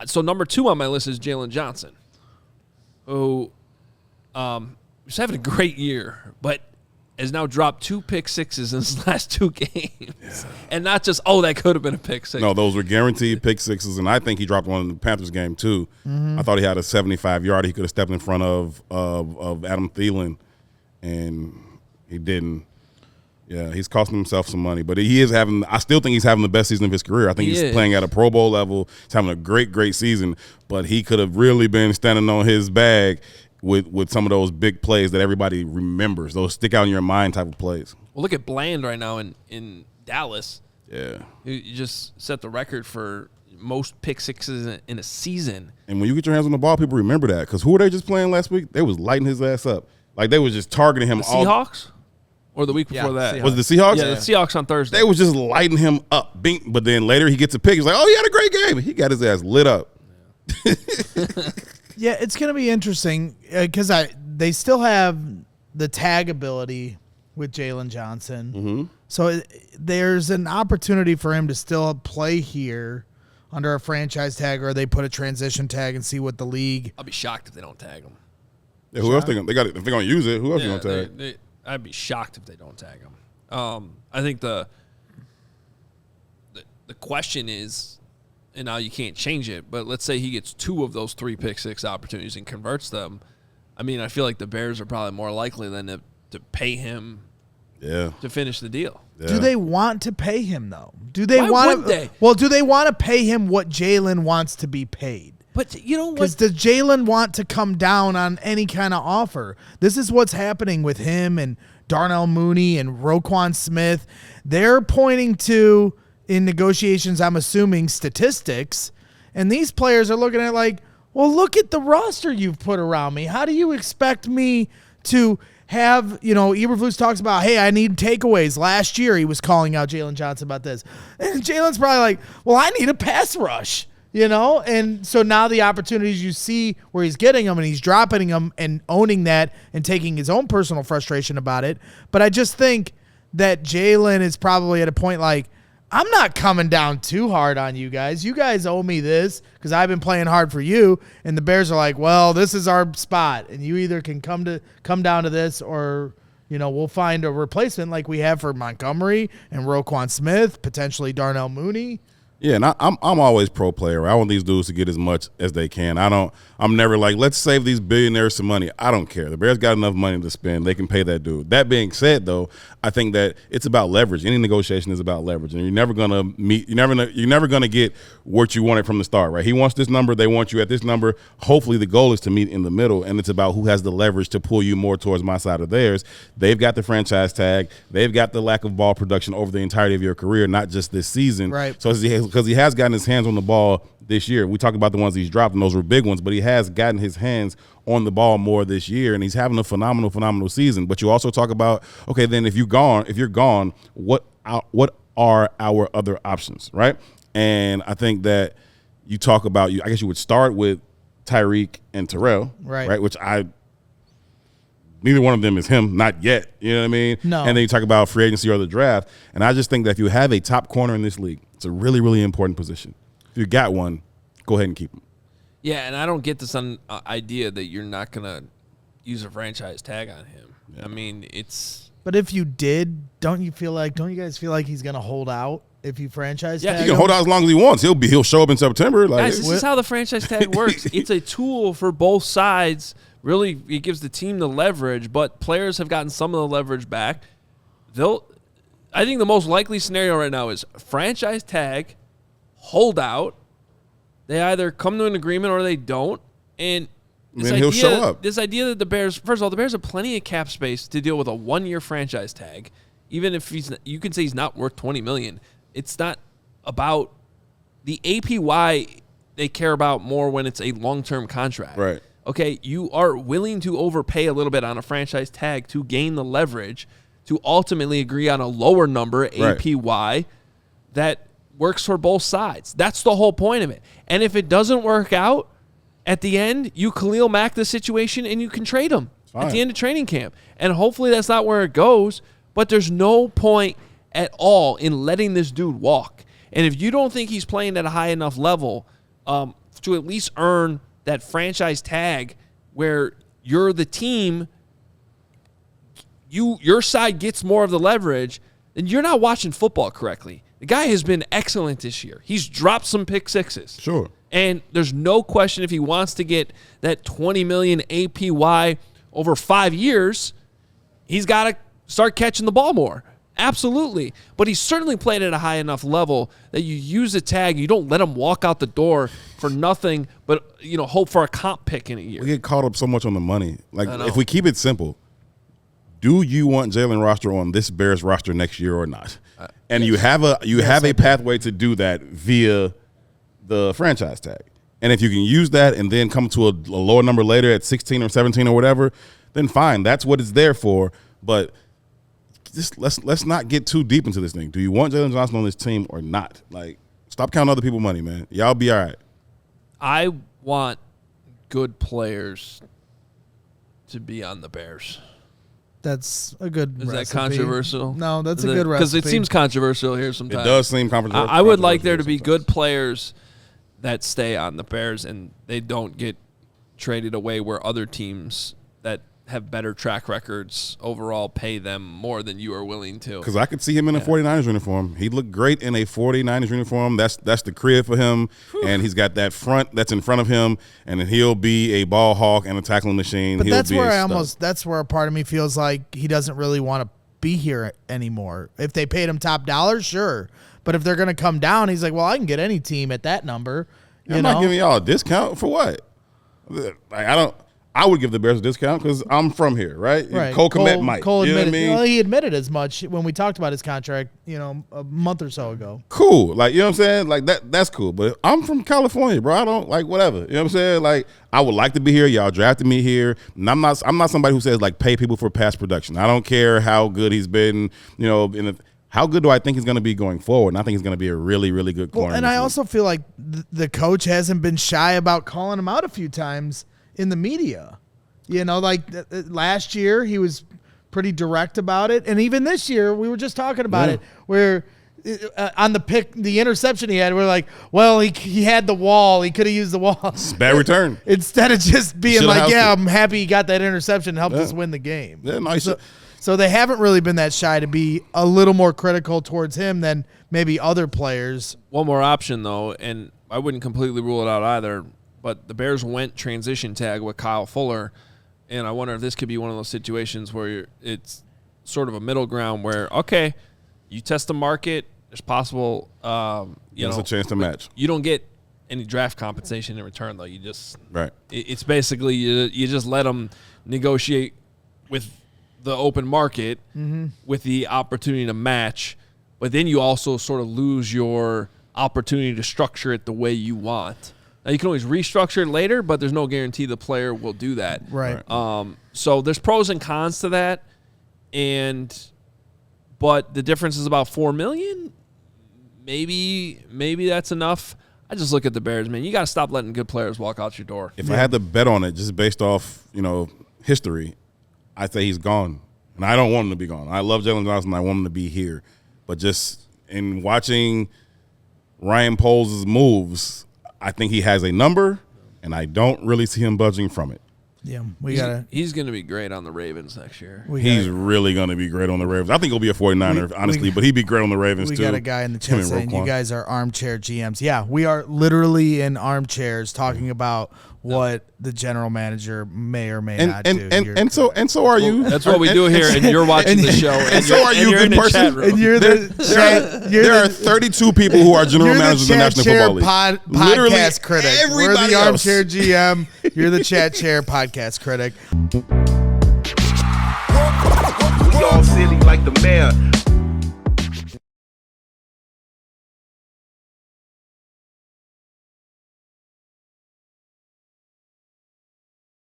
So number 2 on my list is Jaylon Johnson, who was having a great year, but has now dropped 2 pick sixes in his last 2 games. Yeah. And not just, that could have been a pick six. No, those were guaranteed pick sixes, and I think he dropped one in the Panthers game too. I thought he had a 75-yarder he could have stepped in front of Adam Thielen, and he didn't. Yeah, he's costing himself some money, but I still think he's having the best season of his career. I think he's playing at a Pro Bowl level. He's having a great, great season, but he could have really been standing on his bag with some of those big plays that everybody remembers, those stick out in your mind type of plays. Well, look at Bland right now in Dallas. Yeah. He just set the record for most pick sixes in a season. And when you get your hands on the ball, people remember that, because who were they just playing last week? They was lighting his ass up. Like, they was just targeting him. The Seahawks? Or the week before that? Seahawks. Was it the Seahawks? Yeah, the Seahawks on Thursday. They was just lighting him up. But then later he gets a pick. He's like, he had a great game. He got his ass lit up. Yeah, it's going to be interesting because they still have the tag ability with Jaylon Johnson. Mm-hmm. So there's an opportunity for him to still play here under a franchise tag, or they put a transition tag and see what the league. I'll be shocked if they don't tag him. Yeah, who else they got? If they're going to use it, who else going to tag? I'd be shocked if they don't tag him. I think the question is, and now you can't change it, but let's say he gets 2 of those 3 pick six opportunities and converts them. I mean, I feel like the Bears are probably more likely than to pay him to finish the deal. Yeah. Do they want to pay him, though? Do they Why want would they? Well, do they want to pay him what Jaylen wants to be paid? But you know what? Because does Jaylen want to come down on any kind of offer? This is what's happening with him and Darnell Mooney and Roquan Smith. They're pointing to, in negotiations, I'm assuming, statistics. And these players are looking at like, well, look at the roster you've put around me. How do you expect me to have, Eberflus talks about, hey, I need takeaways. Last year he was calling out Jaylon Johnson about this. And Jalen's probably like, well, I need a pass rush. And so now the opportunities you see where he's getting them and he's dropping them and owning that and taking his own personal frustration about it. But I just think that Jaylen is probably at a point like, I'm not coming down too hard on you guys. You guys owe me this because I've been playing hard for you. And the Bears are like, well, this is our spot. And you either can come down to this or, we'll find a replacement like we have for Montgomery and Roquan Smith, potentially Darnell Mooney. Yeah, and I'm always pro player. I want these dudes to get as much as they can. I'm never like, let's save these billionaires some money. I don't care. The Bears got enough money to spend. They can pay that dude. That being said, though, I think that it's about leverage. Any negotiation is about leverage, and you're never gonna get what you wanted from the start, right? He wants this number. They want you at this number. Hopefully, the goal is to meet in the middle, and it's about who has the leverage to pull you more towards my side or theirs. They've got the franchise tag. They've got the lack of ball production over the entirety of your career, not just this season. Right. So because he has gotten his hands on the ball this year. We talk about the ones he's dropped, and those were big ones, but he has gotten his hands on the ball more this year, and he's having a phenomenal season. But you also talk about, okay, then if you're gone, what are our other options, right? And I think that you talk about, I guess you would start with Tyreek and Terrell, right? Which neither one of them is him, not yet. You know what I mean? No. And then you talk about free agency or the draft, and I just think that if you have a top corner in this league, it's a really, really important position. If you got one, go ahead and keep him. Yeah, and I don't get this idea that you're not going to use a franchise tag on him. Yeah. I mean, it's... But if you did, don't you guys feel like he's going to hold out if you franchise tag him? He can hold out as long as he wants. He'll show up in September. Guys, this is how the franchise tag works. It's a tool for both sides. Really, it gives the team the leverage, but players have gotten some of the leverage back. I think the most likely scenario right now is franchise tag, hold out. They either come to an agreement or they don't. And he'll show up. This idea that the Bears, first of all, the Bears have plenty of cap space to deal with a 1-year franchise tag. Even if you can say he's not worth $20 million. It's not about the APY. They care about more when it's a long-term contract. Right. Okay, you are willing to overpay a little bit on a franchise tag to gain the leverage to ultimately agree on a lower number, APY, that works for both sides. That's the whole point of it. And if it doesn't work out, at the end, you Khalil Mack the situation and you can trade him at the end of training camp. And hopefully that's not where it goes, but there's no point at all in letting this dude walk. And if you don't think he's playing at a high enough level to at least earn that franchise tag where you're the team, your side gets more of the leverage, then you're not watching football correctly. The guy has been excellent this year. He's dropped some pick sixes. Sure. And there's no question if he wants to get that $20 million APY over 5 years, he's got to start catching the ball more. Absolutely. But he's certainly played at a high enough level that you use a tag. You don't let him walk out the door for nothing but, hope for a comp pick in a year. We get caught up so much on the money. Like, if we keep it simple, do you want Jaylen roster on this Bears roster next year or not? And yes. you have a pathway to do that via the franchise tag. And if you can use that and then come to a lower number later at 16 or 17 or whatever, then fine. That's what it's there for. But just let's not get too deep into this thing. Do you want Jaylen Johnson on this team or not? Like, stop counting other people's money, man. Y'all be all right. I want good players to be on the Bears. That's a good recipe. Is that controversial? No, that's a good recipe. Because it seems controversial here sometimes. It does seem controversial. I would like there to be good players that stay on the Bears and they don't get traded away where other teams that have better track records overall pay them more than you are willing to. Because I could see him in a 49ers uniform. He'd look great in a 49ers uniform. That's the crib for him. Whew. And he's got that front that's in front of him, and he'll be a ball hawk and a tackling machine. But that's where a part of me feels like he doesn't really want to be here anymore. If they paid him top dollar, sure. But if they're going to come down, he's like, well, I can get any team at that number. I'm not giving y'all a discount for what? Like, I would give the Bears a discount because I'm from here, right? Right. Cole admitted. Cole admitted. Well, he admitted as much when we talked about his contract, a month or so ago. Cool. Like, you know what I'm saying? Like, that's cool. But I'm from California, bro. I don't, like, whatever. You know what I'm saying? Like, I would like to be here. Y'all drafted me here. And I'm not somebody who says, like, pay people for past production. I don't care how good he's been, how good do I think he's going to be going forward? And I think he's going to be a really, really good corner. Well, and I also feel like the coach hasn't been shy about calling him out a few times in the media. Last year he was pretty direct about it. And even this year, we were just talking about it, where on the interception he had, we're like, well, he had the wall. He could have used the wall. It's a bad return. Instead of just being like, I'm happy he got that interception and helped us win the game. Yeah, nice. So they haven't really been that shy to be a little more critical towards him than maybe other players. One more option, though, and I wouldn't completely rule it out either, but the Bears went transition tag with Kyle Fuller, and I wonder if this could be one of those situations where it's sort of a middle ground where, okay, you test the market, there's possible, there's a chance to match. You don't get any draft compensation in return, though. You just right. It's basically you just let them negotiate with the open market with the opportunity to match, but then you also sort of lose your opportunity to structure it the way you want. Now, you can always restructure it later, but there's no guarantee the player will do that. Right. So there's pros and cons to that, but the difference is about $4 million. Maybe that's enough. I just look at the Bears, man. You got to stop letting good players walk out your door. If I had to bet on it, just based off history, I'd say he's gone. And I don't want him to be gone. I love Jaylen Johnson. I want him to be here. But just in watching Ryan Poles' moves, I think he has a number, and I don't really see him budging from it. Yeah, he's going to be great on the Ravens next year. He's really going to be great on the Ravens. I think he'll be a 49er, honestly, but he'd be great on the Ravens, too. We got a guy in the chat saying you guys are armchair GMs. Yeah, we are literally in armchairs talking about what the general manager may or may not do. And so are you. That's what we do here, and you're watching the show. And so are you, good person. And you're there are 32 people who are general managers in the National Football League. Podcast critic. Everybody We're the armchair GM. You're the chat chair podcast critic. We all silly like the mayor.